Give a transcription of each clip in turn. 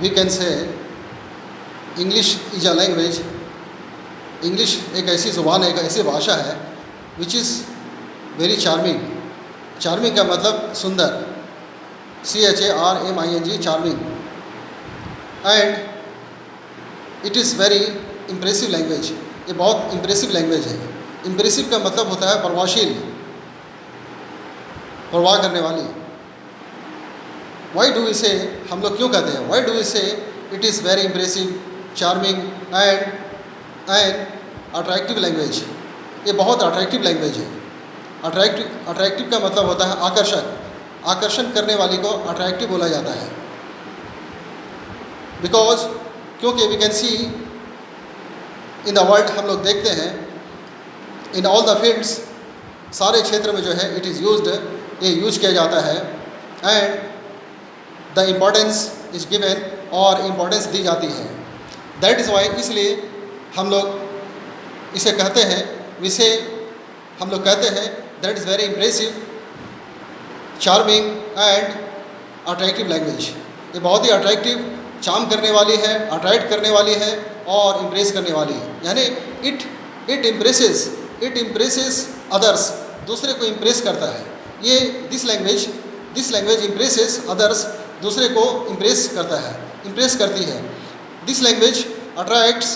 We can say English is a language. English एक ऐसी ज़ुबान है, एक ऐसी भाषा है which is very charming. Charming का मतलब सुंदर, CHARMING, charming. And it is very impressive language. ये बहुत इम्प्रेसिव लैंग्वेज है। इम्प्रेसिव का मतलब होता है प्रभावशील, प्रवाह करने वाली। वाई डू वी से, हम लोग क्यों कहते हैं वाई डू वी से it is very impressive, charming and attractive language. ये बहुत अट्रैक्टिव लैंग्वेज है। अट्रैक्टिव का मतलब होता है आकर्षक। आकर्षण करने वाली को अट्रैक्टिव बोला जाता है। बिकॉज क्योंकि we can see in the world, हम लोग देखते हैं इन ऑल द फील्ड्स, सारे क्षेत्र में जो है इट इज़ यूज्ड, ये यूज किया जाता है। And the importance is given, और इम्पोर्टेंस दी जाती है। दैट इज़ वाई, इसलिए हम लोग इसे कहते हैं, विसे हम लोग कहते हैं that is very impressive, charming and attractive language. ये बहुत ही अट्रैक्टिव, चार्म करने वाली है, अट्रैक्ट करने वाली है और इम्प्रेस करने वाली है। यानी इट इम्प्रेसेस अदर्स, दूसरे को इम्प्रेस करता है। ये दिस लैंग्वेज इम्प्रेसेस अदर्स, दूसरे को इम्प्रेस करता है, इम्प्रेस करती है। दिस लैंग्वेज अट्रैक्ट्स,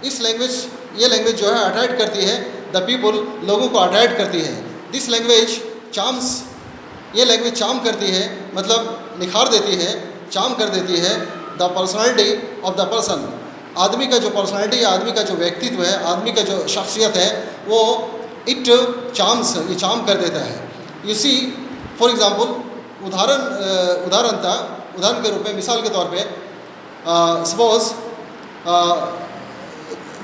ये लैंग्वेज जो है अट्रैक्ट करती है द पीपल, लोगों को अट्रैक्ट करती है। दिस लैंग्वेज चार्म्स, ये लैंग्वेज चार्म करती है, मतलब निखार देती है, चार्म कर देती है the personality of the person. आदमी का जो पर्सनालिटी है, आदमी का जो व्यक्तित्व है, आदमी का जो शख्सियत है, वो इट चार्म्स, ये चार्म कर देता है। यू सी फॉर एग्ज़ाम्पल, उदाहरण के रूप में, मिसाल के तौर पे, suppose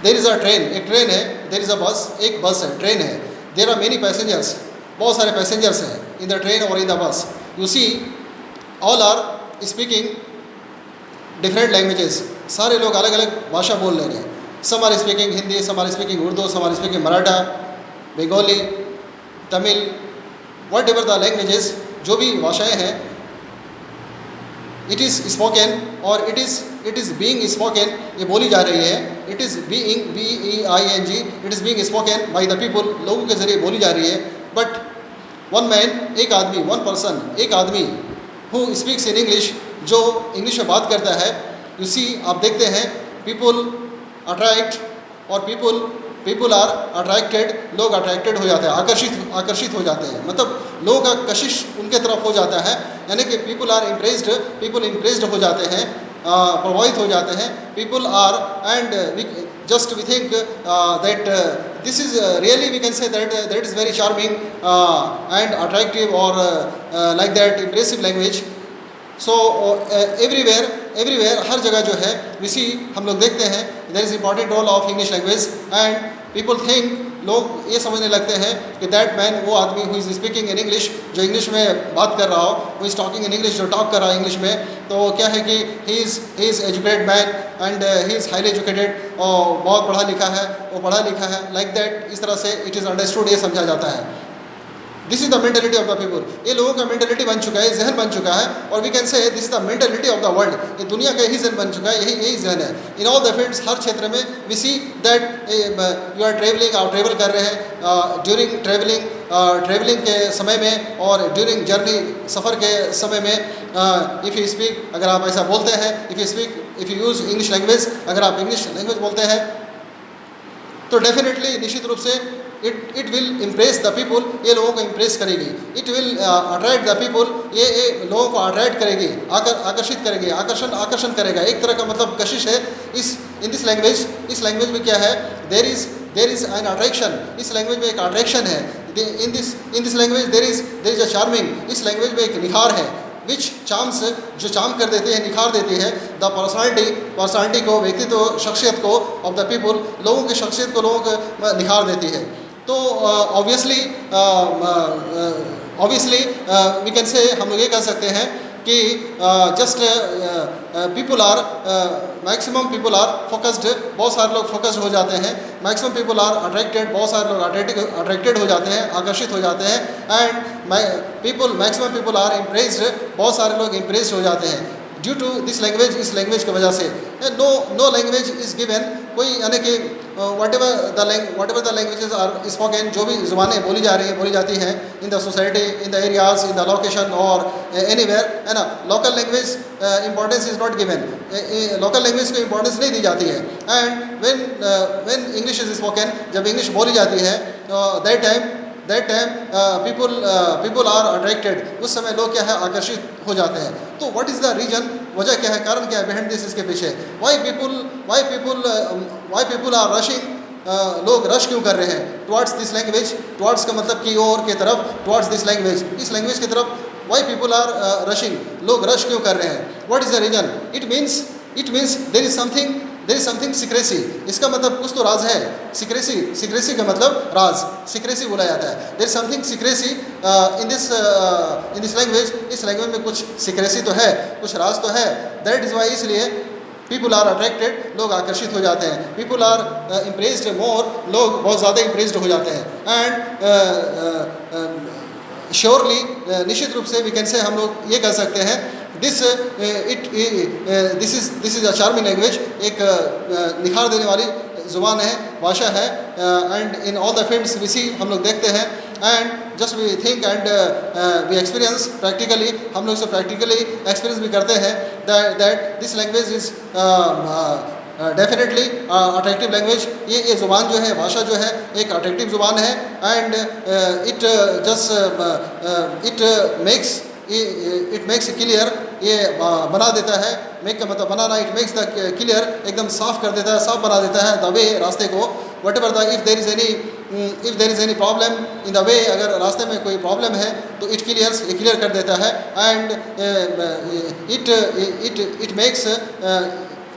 there is a train, एक ट्रेन है, देर इज़ अ बस, एक बस है, ट्रेन है, देर आर मेनी पैसेंजर्स, बहुत सारे पैसेंजर्स हैं इन द ट्रेन और in the bus. You see all are speaking different languages, सारे लोग अलग अलग भाषा बोल रहे हैं। Some are speaking Hindi, some are speaking Urdu, some are speaking Maratha, Bengali, Tamil, whatever the languages, जो भी भाषाएँ हैं, इट इज़ स्पोकन और इट इज़ बीइंग स्पोकन, ये बोली जा रही है। It is being, BEING, it is being spoken by the people, लोगों के ज़रिए बोली जा रही है। बट वन मैन, एक आदमी, वन पर्सन, एक आदमी हु स्पीक्स इन इंग्लिश, जो इंग्लिश में बात करता है। यू सी, आप देखते हैं पीपल अट्रैक्ट और पीपल आर अट्रैक्टेड, लोग अट्रैक्टेड हो जाते हैं, आकर्षित हो जाते हैं, मतलब लोगों का कशिश उनके तरफ हो जाता है। यानी कि पीपल आर इम्प्रेस्ड हो जाते हैं, प्रभावित हो जाते हैं। People are and just we think that this is really we can say that is very charming and attractive or like that impressive language. So everywhere हर जगह जो है we see, हम लोग देखते हैं there is important role of English language and people think, लोग ये समझने लगते हैं कि दैट मैन, वो आदमी who is speaking in English, जो इंग्लिश में बात कर रहा हो, वो इज़ टॉकिंग इन इंग्लिश, जो टॉक कर रहा है इंग्लिश में, तो क्या है कि ही is educated man and he is highly educated, और बहुत पढ़ा लिखा है, वो पढ़ा लिखा है, लाइक दैट, इस तरह से इट इज़ अंडरस्टूड, ये समझा जाता है। This is the mentality of the people, ये लोगों का मेंटेलिटी बन चुका है, जहन बन चुका है, और we can say this is the mentality of the world, ये दुनिया का ही जहन बन चुका है, यही जहन है। इन ऑल द फील्ड्स, हर क्षेत्र में we see that you are travelling, आप ट्रेवल कर रहे हैं, ड्यूरिंग ट्रेवलिंग के समय में और ड्यूरिंग जर्नी, सफ़र के समय में, इफ़ यू स्पीक, अगर आप ऐसा बोलते हैं, if you use English language, अगर आप इंग्लिश लैंग्वेज बोलते हैं, तो डेफिनेटली, निश्चित रूप से it will impress the people, ये लोगों को इम्प्रेस करेगी। It will attract the people, ये लोगों को अट्रैक्ट करेगी, आकर्षित करेगी, आकर्षण करेगा। एक तरह का मतलब कशिश है इन दिस लैंग्वेज। इस लैंग्वेज में क्या है, देर इज़ एन अट्रैक्शन, इस लैंग्वेज में एक अट्रैक्शन है। इन this language there is a charming, इस लैंग्वेज में एक निखार है, विच चार्म्स, जो चार्म कर देते हैं, निखार देती है द पर्सनालिटी को, व्यक्तित्व, शख्सियत को, ऑफ द पीपल, लोगों की शख्सियत को, लोगों को निखार देती है। तो ऑब्वियसली वी कैन से, हम लोग ये कह सकते हैं कि just people are, maximum people are focused, बहुत सारे लोग फोकस्ड हो जाते हैं, मैक्सिमम पीपल आर अट्रैक्टेड, बहुत सारे लोग अट्रैक्टेड हो जाते हैं, आकर्षित हो जाते हैं, and maximum people are impressed, बहुत सारे लोग इम्प्रेस्ड हो जाते हैं। ड्यू टू दिस लैंग्वेज, इस लैंग्वेज की वजह से। नो लैंग्वेज इज़ गिवन, कोई यानी कि whatever the languages are spoken, जो भी ज़ुबानें बोली जा रही हैं, बोली जाती हैं in the society, in the areas, in the location और एनीवेयर, है ना। Local language importance is not given, local language को इंपॉर्टेंस नहीं दी जाती है। And when English is spoken, जब इंग्लिश बोली जाती है that time people are attracted, उस समय लोग क्या है, आकर्षित हो जाते हैं। तो व्हाट इज़ द रीजन, वजह क्या है, कारण क्या है बिहाइंड दिस, इसके पीछे वाई पीपल आर रशिंग, लोग रश क्यों कर रहे हैं टुवर्ड्स दिस लैंग्वेज, टुवर्ड्स का मतलब की ओर के तरफ, टुवर्ड्स दिस लैंग्वेज, इस लैंग्वेज की तरफ वाई पीपल आर रशिंग, लोग रश क्यों कर रहे हैं, what is the reason. It means there is something secrecy, इसका मतलब कुछ तो राज है। सीक्रेसी का मतलब राज, सीक्रेसी बोला जाता है। There is something secrecy in this language, इस लैंग्वेज में कुछ सीक्रेसी तो है, कुछ राज तो है। दैट इज़ वाई, इसलिए पीपल आर अट्रैक्टेड, लोग आकर्षित हो जाते हैं। पीपल आर इम्प्रेस्ड मोर, लोग बहुत ज़्यादा इम्प्रेस्ड हो जाते हैं। एंड श्योरली, निश्चित रूप से वी कैन से, हम लोग ये कह सकते हैं, this is a charming language, एक निखार देने वाली ज़ुबान है, भाषा है। And in all the fields we see, हम लोग देखते हैं, and just we think and we experience practically, हम लोग से प्रैक्टिकली एक्सपीरियंस भी करते हैं that this language is definitely attractive language. ये ज़ुबान जो है, भाषा जो है, एक अट्रैक्टिव ज़ुबान है। एंड इट मेक्स क्लियर, ये बना देता है, मेक का मतलब बनाना, इट मेक्स द क्लियर, एकदम साफ कर देता है, साफ बना देता है द वे, रास्ते को। What ever the, if there is any problem in the way, अगर रास्ते में कोई प्रॉब्लम है तो इट क्लियर कर देता है। And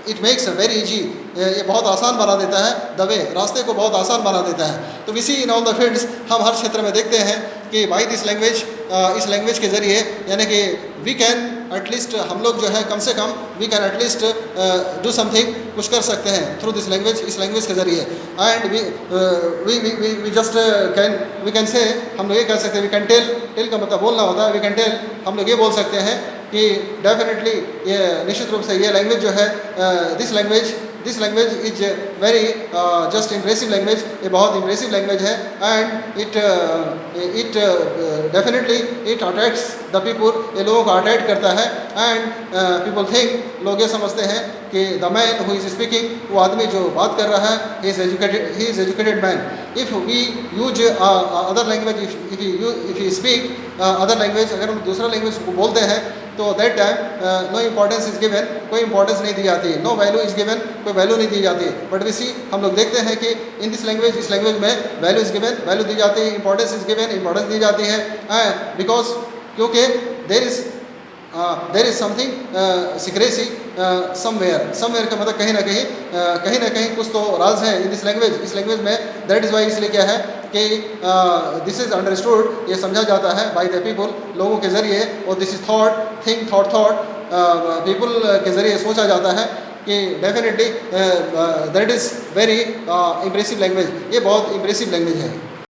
it makes very easy, ये बहुत आसान बना देता है द वे, रास्ते को बहुत आसान बना देता है। तो we see in all the fields, हम हर क्षेत्र में देखते हैं कि बाई दिस लैंग्वेज, इस लैंग्वेज के ज़रिए, यानी कि वी कैन एटलीस्ट, हम लोग जो है कम से कम we can at least do something, कुछ कर सकते हैं थ्रू दिस लैंग्वेज, इस लैंग्वेज के ज़रिए। And we just we can say, हम लोग ये कर सकते हैं, वी कैन टेल का मतलब बोलना होता है, वी कैन टेल, हम लोग ये बोल सकते हैं कि डेफिनेटली, ये निश्चित रूप से ये लैंग्वेज जो है, this language is very just impressive language, ये बहुत इम्प्रेसिव लैंग्वेज है। And it definitely it attracts the people, ये लोगों को अट्रैक्ट करता है। एंड पीपल थिंक, लोग ये समझते हैं कि the man who is speaking, वो आदमी जो बात कर रहा है, he is educated man. If we use other language, if you speak other language, अगर हम दूसरा लैंग्वेज को बोलते हैं तो that time no importance is given, कोई इंपॉर्टेंस नहीं दी जाती, नो वैल्यू इज़ गिवन, कोई वैल्यू नहीं दी जाती। बट वी सी, हम लोग देखते हैं कि इन दिस लैंग्वेज, इस लैंग्वेज में वैल्यू इज़ गिवन, वैल्यू दी जाती है, इंपॉर्टेंस इज़ गिवन, इंपॉर्टेंस दी जाती है। बिकॉज, क्योंकि there is something secrecy somewhere का मतलब कहीं ना कहीं कुछ तो राज है इन दिस लैंग्वेज, इस लैंग्वेज में। दैट इज़ वाई, इसलिए क्या है कि दिस इज़ अंडरस्टूड, ये समझा जाता है बाय द पीपल, लोगों के ज़रिए। और दिस इज़ थॉट पीपल के ज़रिए सोचा जाता है कि definitely that is very impressive language, ये बहुत इम्प्रेसिव लैंग्वेज है।